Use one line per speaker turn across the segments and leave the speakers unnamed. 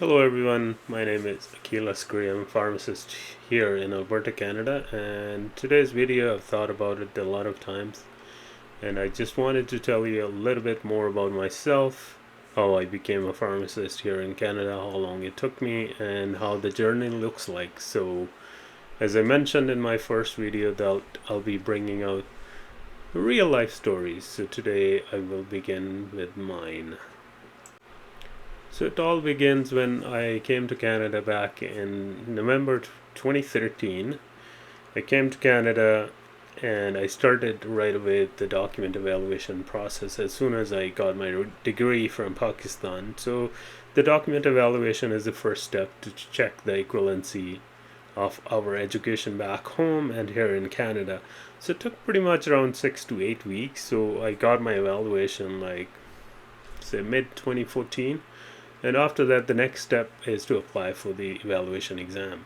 Hello everyone, my name is I'm a pharmacist here in Alberta, Canada, and today's video I've thought about it a lot of times, and I just wanted to tell you a little bit more about myself, how I became a pharmacist here in Canada, how long it took me, and how the journey looks like. So, as I mentioned in my first video, that I'll be bringing out real life stories, so today I will begin with mine. So it all begins when I came to Canada back in November 2013. I came to Canada and I started right away the document evaluation process as soon as I got my degree from Pakistan. So the document evaluation is the first step to check the equivalency of our education back home and here in Canada. So it took pretty much around 6 to 8 weeks. So I got my evaluation like say mid 2014, and after that, the next step is to apply for the evaluation exam.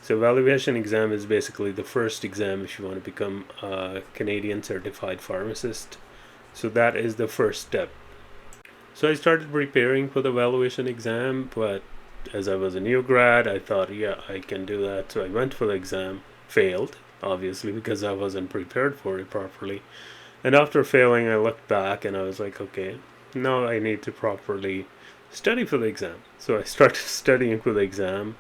So evaluation exam is basically the first exam if you want to become a Canadian certified pharmacist. So that is the first step. So I started preparing for the evaluation exam, but as I was a new grad, I thought, yeah, I can do that. So I went for the exam, failed, obviously, because I wasn't prepared for it properly. And after failing, I looked back and I was like, okay, now I need to properly study for the exam. So I started studying for the exam.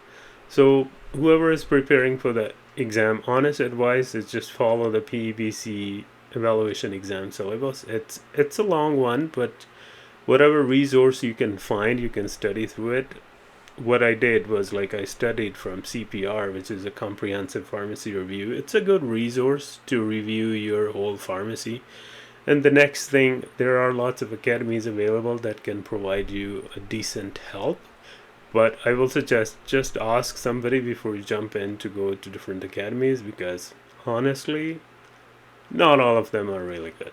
So whoever is preparing for the exam, honest advice is just follow the PEBC evaluation exam syllabus. It's a long one, but whatever resource you can find, you can study through it. What I did was like I studied from CPR, which is a comprehensive pharmacy review. It's a good resource to review your whole pharmacy. And the next thing, there are lots of academies available that can provide you a decent help. But I will suggest just ask somebody before you jump in to go to different academies, because honestly, not all of them are really good.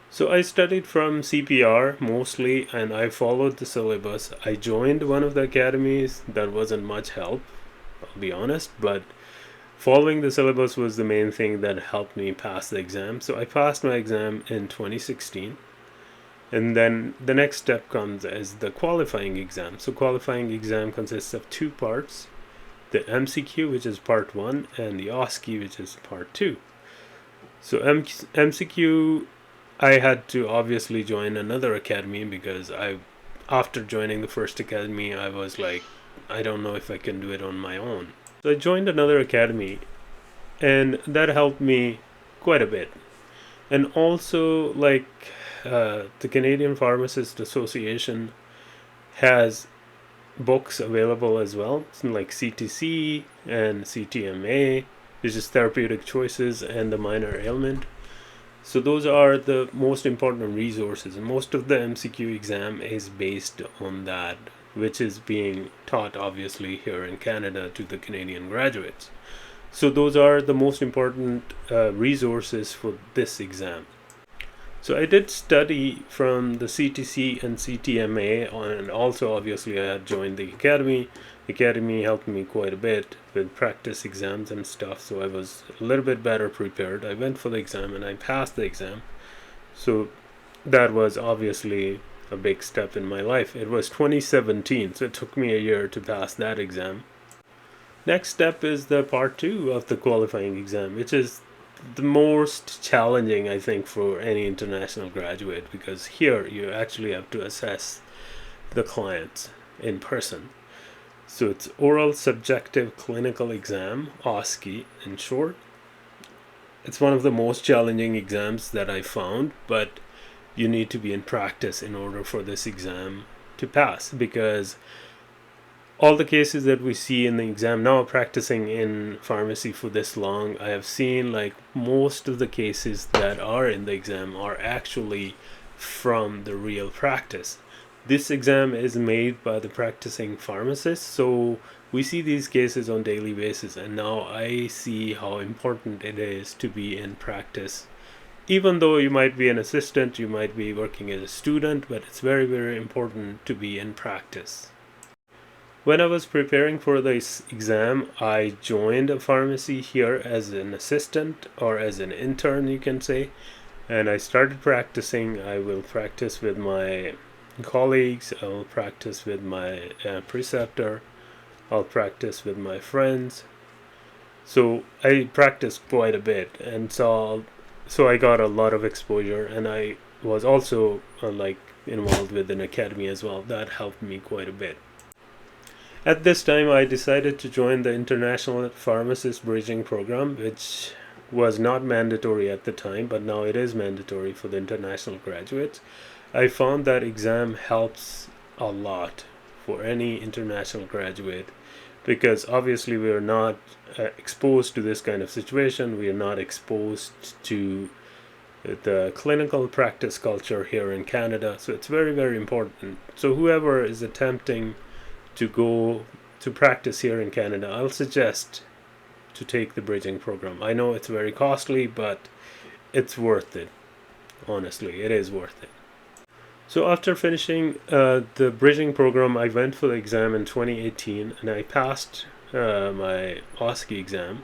So I studied from CPR mostly and I followed the syllabus. I joined one of the academies that wasn't much help, I'll be honest, but following the syllabus was the main thing that helped me pass the exam. So I passed my exam in 2016. And then the next step comes as the qualifying exam. So qualifying exam consists of two parts: the MCQ, which is part 1, and the OSCE, which is part 2. So MCQ, I had to obviously join another academy because after joining the first academy, I was like, I don't know if I can do it on my own. So I joined another academy, and that helped me quite a bit. And also, like, the Canadian Pharmacist Association has books available as well, like CTC and CTMA, which is therapeutic choices and the minor ailment. So those are the most important resources, and most of the MCQ exam is based on that, which is being taught obviously here in Canada to the Canadian graduates. So those are the most important resources for this exam. So I did study from the CTC and CTMA, and also obviously I had joined the academy. The academy helped me quite a bit with practice exams and stuff, so I was a little bit better prepared. I went for the exam and I passed the exam. So that was obviously a big step in my life. It was 2017, so it took me a year to pass that exam. Next step is the part 2 of the qualifying exam, which is the most challenging, I think, for any international graduate, because here you actually have to assess the clients in person. So it's oral subjective clinical exam, OSCE in short. It's one of the most challenging exams that I found, but you need to be in practice in order for this exam to pass, because all the cases that we see in the exam now, practicing in pharmacy for this long, I have seen like most of the cases that are in the exam are actually from the real practice. This exam is made by the practicing pharmacist, so we see these cases on daily basis, and now I see how important it is to be in practice. Even though you might be an assistant, you might be working as a student, but it's very, very important to be in practice. When I was preparing for this exam, I joined a pharmacy here as an assistant or as an intern, you can say, and I started practicing. I will practice with my colleagues, I'll practice with my preceptor, I'll practice with my friends. So I practiced quite a bit, and so I got a lot of exposure, and I was also involved with an academy as well. That helped me quite a bit. At this time, I decided to join the International Pharmacist Bridging Program, which was not mandatory at the time, but now it is mandatory for the international graduates. I found that exam helps a lot for any international graduate, because obviously we are not exposed to this kind of situation. We are not exposed to the clinical practice culture here in Canada, so it's very, very important. So whoever is attempting to go to practice here in Canada, I'll suggest to take the bridging program. I know it's very costly, but it's worth it. Honestly, it is worth it. So after finishing the bridging program, I went for the exam in 2018, and I passed my OSCE exam.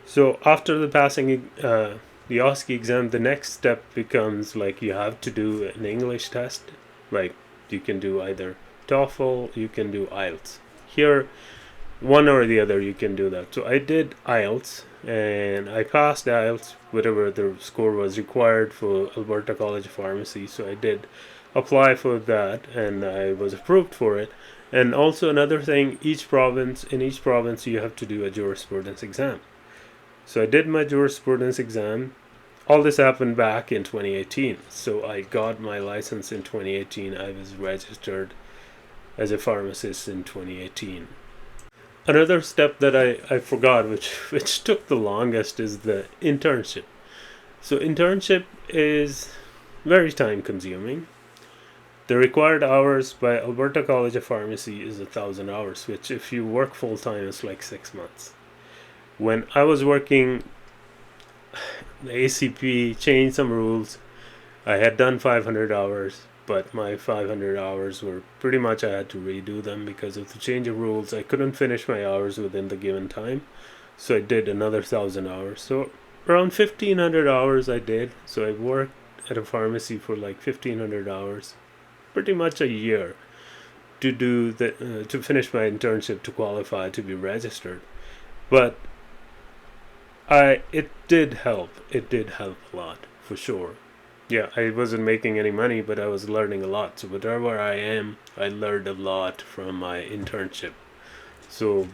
So after the passing the OSCE exam, the next step becomes you have to do an English test. Like you can do either TOEFL, you can do IELTS. Here, one or the other, you can do that. So I did IELTS, and I passed IELTS, whatever the score was required for Alberta College of Pharmacy. So I did apply for that, and I was approved for it. And also another thing, in each province you have to do a jurisprudence exam. So I did my jurisprudence exam. All this happened back in 2018. So I got my license in 2018. I was registered as a pharmacist in 2018. Another step that I forgot, which took the longest, is the internship. So internship is very time consuming. The required hours by Alberta College of Pharmacy is 1,000 hours, which if you work full time is like 6 months. When I was working, the ACP changed some rules. I had done 500 hours, but my 500 hours were pretty much, I had to redo them because of the change of rules. I couldn't finish my hours within the given time, so I did another 1,000 hours. So around 1,500 hours I did. So I worked at a pharmacy for like 1,500 hours, pretty much a year, to do to finish my internship, to qualify to be registered. But it did help. It did help a lot, for sure. Yeah, I wasn't making any money, but I was learning a lot. So wherever I am, I learned a lot from my internship. So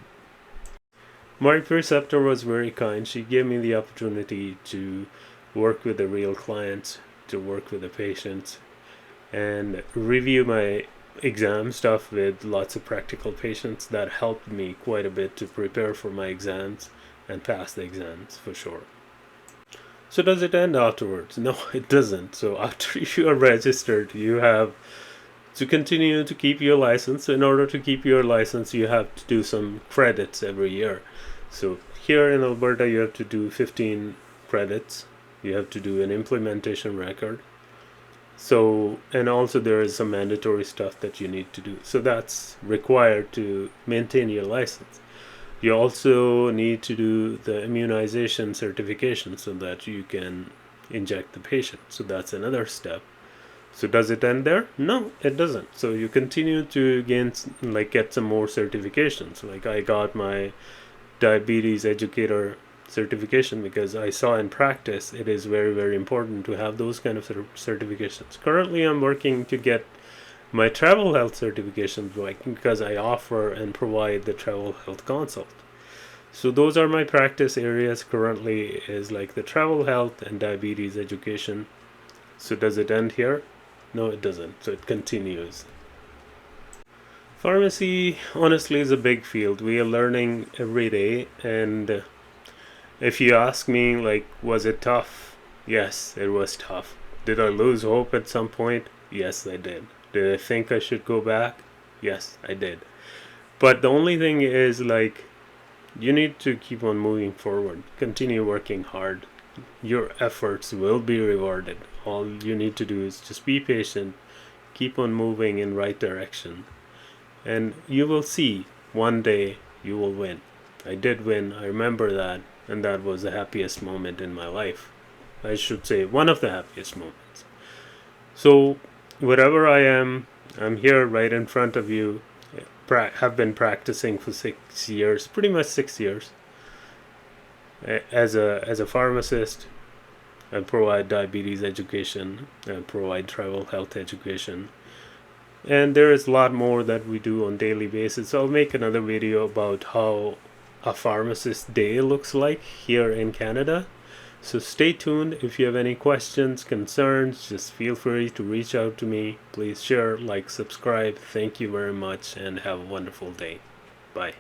my preceptor was very kind. She gave me the opportunity to work with the real clients, to work with the patients, and review my exam stuff with lots of practical patients. That helped me quite a bit to prepare for my exams and pass the exams, for sure. So does it end afterwards? No, it doesn't. So after you are registered, you have to continue to keep your license. In order to keep your license, you have to do some credits every year. So here in Alberta, you have to do 15 credits. You have to do an implementation record. So, and also there is some mandatory stuff that you need to do. So that's required to maintain your license. You also need to do the immunization certification so that you can inject the patient. So that's another step. So does it end there? No, it doesn't. So you continue to get some more certifications. Like I got my diabetes educator certification because I saw in practice it is very, very important to have those kind of certifications. Currently I'm working to get my travel health certification, because I offer and provide the travel health consult. So those are my practice areas currently, is like the travel health and diabetes education. So does it end here? No, it doesn't. So it continues. Pharmacy honestly is a big field. We are learning every day, and if you ask me, was it tough? Yes, it was tough. Did I lose hope at some point? Yes, I did. Did I think I should go back? Yes, I did. But the only thing is, you need to keep on moving forward. Continue working hard. Your efforts will be rewarded. All you need to do is just be patient. Keep on moving in right direction. And you will see, one day you will win. I did win. I remember that. And that was the happiest moment in my life. I should say one of the happiest moments. So wherever I am, I'm here right in front of you. Have been practicing for 6 years, pretty much 6 years, as a pharmacist. I provide diabetes education. I provide travel health education. And there is a lot more that we do on daily basis. So I'll make another video about how a pharmacist day looks like here in Canada. So stay tuned. If you have any questions, concerns, just feel free to reach out to me. Please share, like, subscribe. Thank you very much and have a wonderful day. Bye.